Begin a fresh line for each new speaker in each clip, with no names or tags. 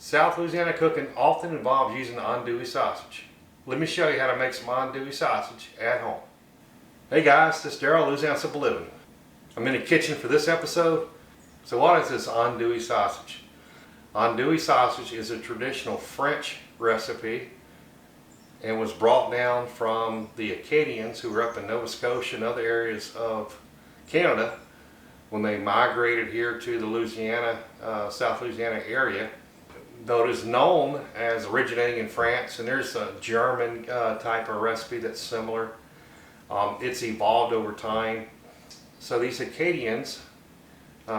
South Louisiana cooking often involves using andouille sausage. Let me show you how to make some andouille sausage at home. Hey guys, this is Daryl, Louisiana Simple Living. I'm in the kitchen for this episode. So what is this andouille sausage? Andouille sausage is a traditional French recipe and was brought down from the Acadians who were up in Nova Scotia and other areas of Canada when they migrated here to the Louisiana, South Louisiana area. Though it is known as originating in France, and there's a German type of recipe that's similar. It's evolved over time. So these Acadians,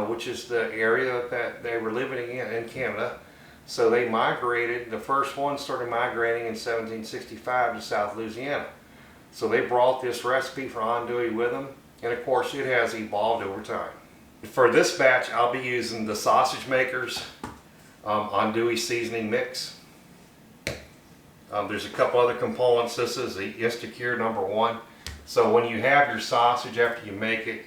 which is the area that they were living in Canada, so they migrated, the first one started migrating in 1765 to South Louisiana. So they brought this recipe for andouille with them, and of course it has evolved over time. For this batch, I'll be using the Sausage Makers andouille seasoning mix. There's a couple other components. This is the Instacure #1. So when you have your sausage after you make it,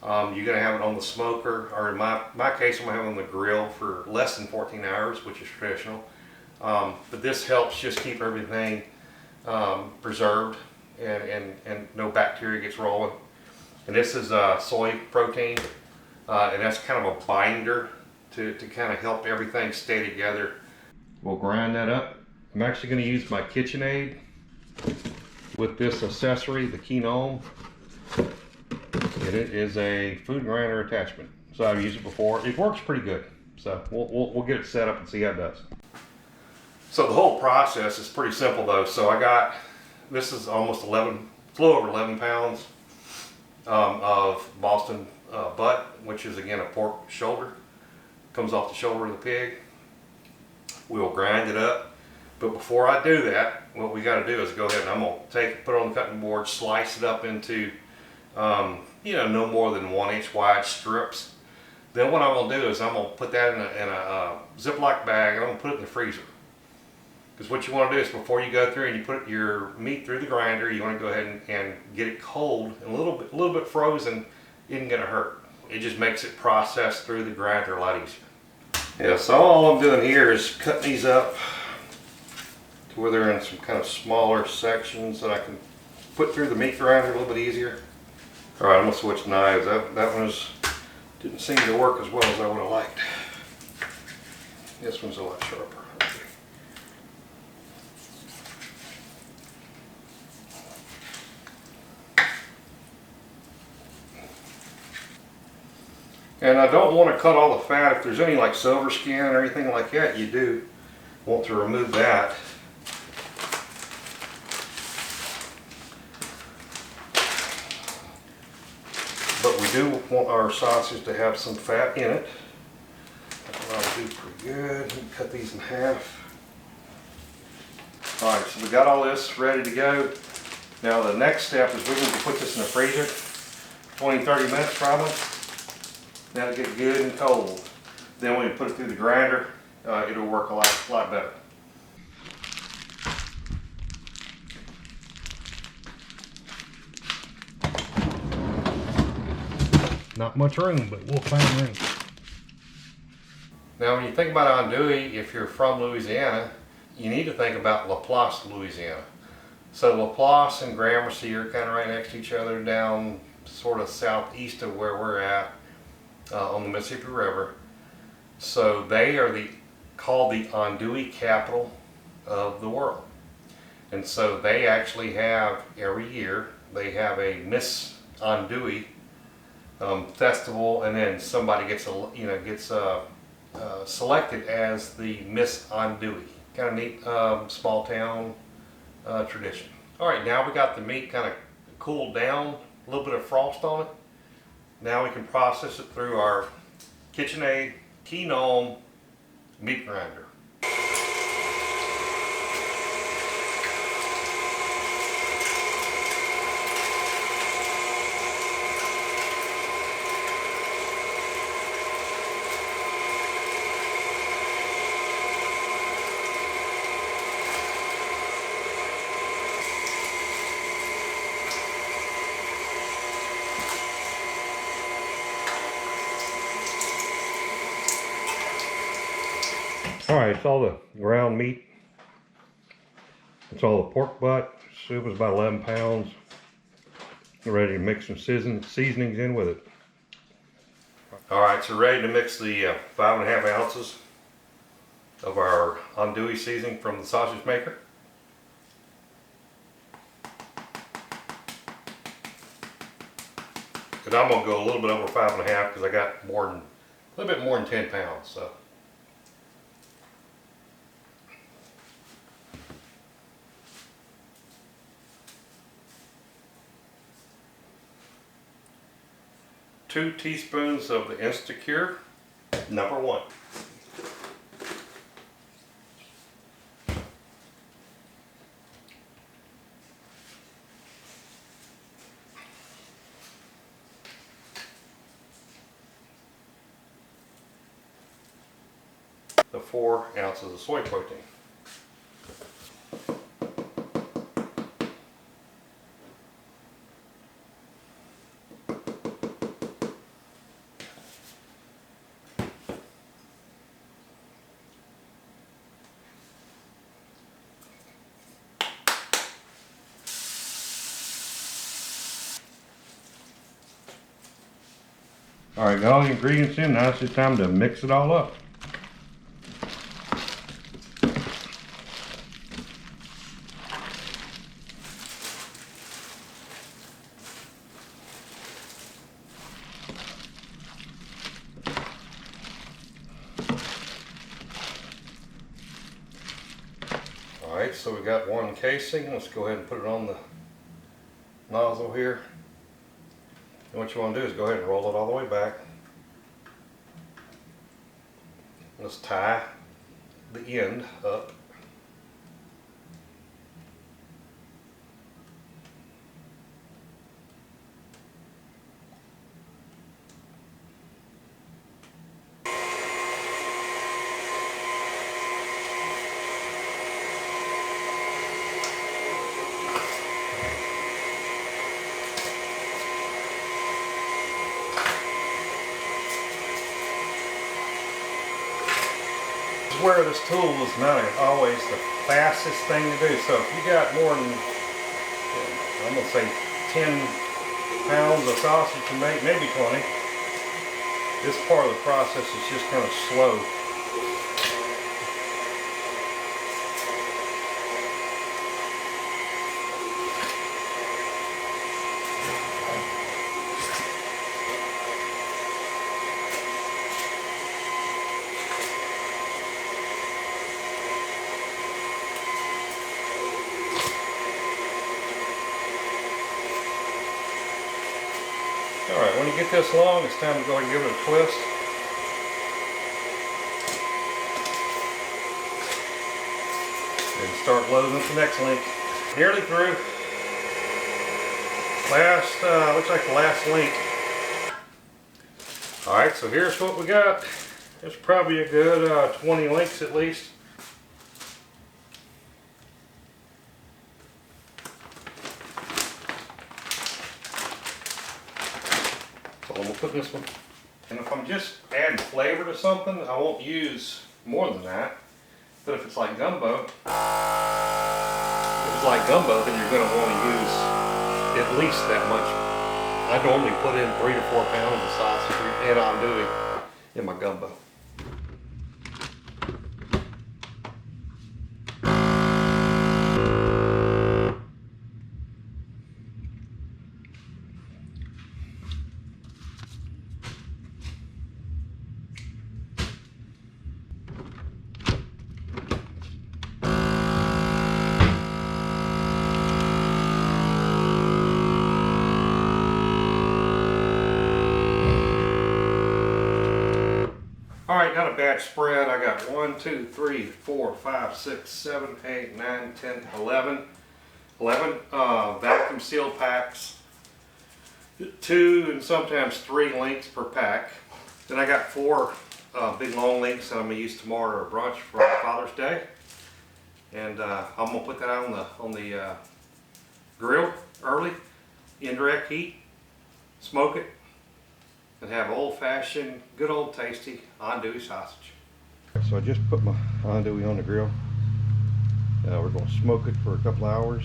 you're going to have it on the smoker, or in my case I'm going to have it on the grill for less than 14 hours, which is traditional. But this helps just keep everything preserved and no bacteria gets rolling. And this is soy protein, and that's kind of a binder to kind of help everything stay together. We'll grind that up. I'm actually going to use my KitchenAid with this accessory, the quinoa. And it is a food grinder attachment. So I've used it before. It works pretty good. So we'll get it set up and see how it does. So the whole process is pretty simple though. So I got, this is almost 11, it's a little over 11 pounds of Boston butt, which is again a pork shoulder. Comes off the shoulder of the pig. We'll grind it up. But before I do that, what we got to do is go ahead and I'm going to take it, put it on the cutting board, slice it up into no more than 1 inch wide strips. Then what I'm going to do is I'm going to put that in a Ziploc bag and I'm going to put it in the freezer. Because what you want to do is before you go through and you put your meat through the grinder, you want to go ahead and get it cold and a little bit frozen. Isn't going to hurt. It just makes it process through the grinder a lot easier. Yeah, so all I'm doing here is cutting these up to where they're in some kind of smaller sections that I can put through the meat grinder a little bit easier. Alright, I'm going to switch knives. That one didn't seem to work as well as I would have liked. This one's a lot sharper. And I don't want to cut all the fat. If there's any like silver skin or anything like that, you do want to remove that. But we do want our sausage to have some fat in it. That'll do pretty good. Cut these in half. Alright, so we got all this ready to go. Now the next step is we're going to put this in the freezer. 20-30 minutes probably. That'll get good and cold. Then when you put it through the grinder, it'll work a lot better. Not much room, but we'll find room. Now when you think about andouille, if you're from Louisiana, you need to think about Laplace, Louisiana. So Laplace and Gramercy are kind of right next to each other down sort of southeast of where we're at. On the Mississippi River. So they are called the andouille capital of the world. And so they actually have, every year, they have a Miss Andouille festival, and then somebody gets selected as the Miss Andouille. Kind of neat small town tradition. Alright, now we got the meat kind of cooled down, a little bit of frost on it. Now we can process it through our KitchenAid quinoa meat grinder. Alright, it's all the ground meat. It's all the pork butt. It was about 11 pounds. We're ready to mix some seasonings in with it. Alright, so ready to mix the 5.5 ounces of our Andouille seasoning from the sausage maker. And I'm going to go a little bit over 5.5 because I got a little bit more than 10 pounds. So. Two teaspoons of the Instacure, number 1. The 4 ounces of soy protein. Alright, got all the ingredients in. Now it's just time to mix it all up. Alright, so we got one casing. Let's go ahead and put it on the nozzle here. And what you want to do is go ahead and roll it all the way back. Let's tie the end up. Where this tool is not always the fastest thing to do. So if you got more than, I'm going to say 10 pounds of sausage to make, maybe 20, this part of the process is just kind of slow. Alright, when you get this long, it's time to go ahead and give it a twist. And start loading up the next link. Nearly through. Looks like the last link. Alright, so here's what we got. There's probably a good 20 links at least. So I'm going to put this one. And if I'm just adding flavor to something, I won't use more than that. But if it's like gumbo, then you're going to want to use at least that much. I normally put in 3 to 4 pounds of sausage and andouille in my gumbo. Alright, got a batch spread. I got 1, 2, 3, 4, 5, 6, 7, 8, 9, 10, 11 vacuum seal packs. 2 and sometimes 3 links per pack. Then I got 4 big long links that I'm going to use tomorrow at brunch for Father's Day. And I'm going to put that out on the grill early, indirect heat, smoke it, and have old-fashioned, good old tasty andouille sausage. so I just put my andouille on the grill. We're going to smoke it for a couple hours.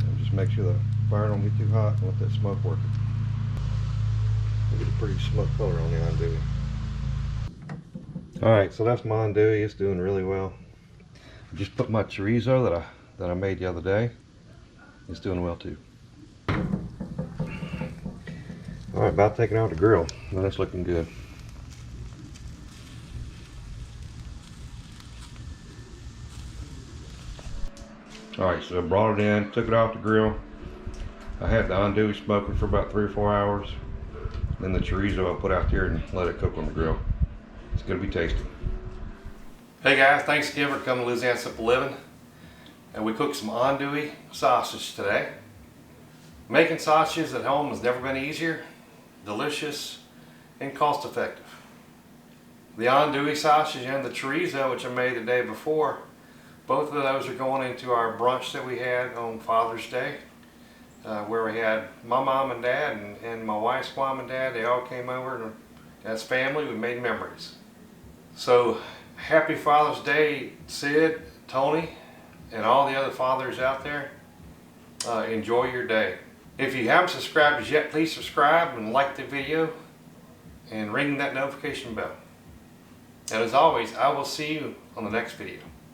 And just make sure the fire don't get too hot and let that smoke work it. Get a pretty smoke color on the andouille. Alright, so that's my andouille. It's doing really well. I just put my chorizo that I made the other day. It's doing well too. Alright, about taking out the grill. Now that's looking good. Alright, so I brought it in, took it off the grill. I had the andouille smoking for about 3 or 4 hours. Then the chorizo I put out there and let it cook on the grill. It's going to be tasty. Hey guys, thanks again for coming to Louisiana Simple Living. And we cooked some andouille sausage today. Making sausages at home has never been easier, delicious, and cost effective. The andouille sausage and the chorizo, which I made the day before, both of those are going into our brunch that we had on Father's Day, where we had my mom and dad and my wife's mom and dad. They all came over, and as family we made memories. So happy Father's Day, Sid, Tony, and all the other fathers out there. Enjoy your day. If you haven't subscribed as yet, please subscribe and like the video and ring that notification bell. And as always, I will see you on the next video.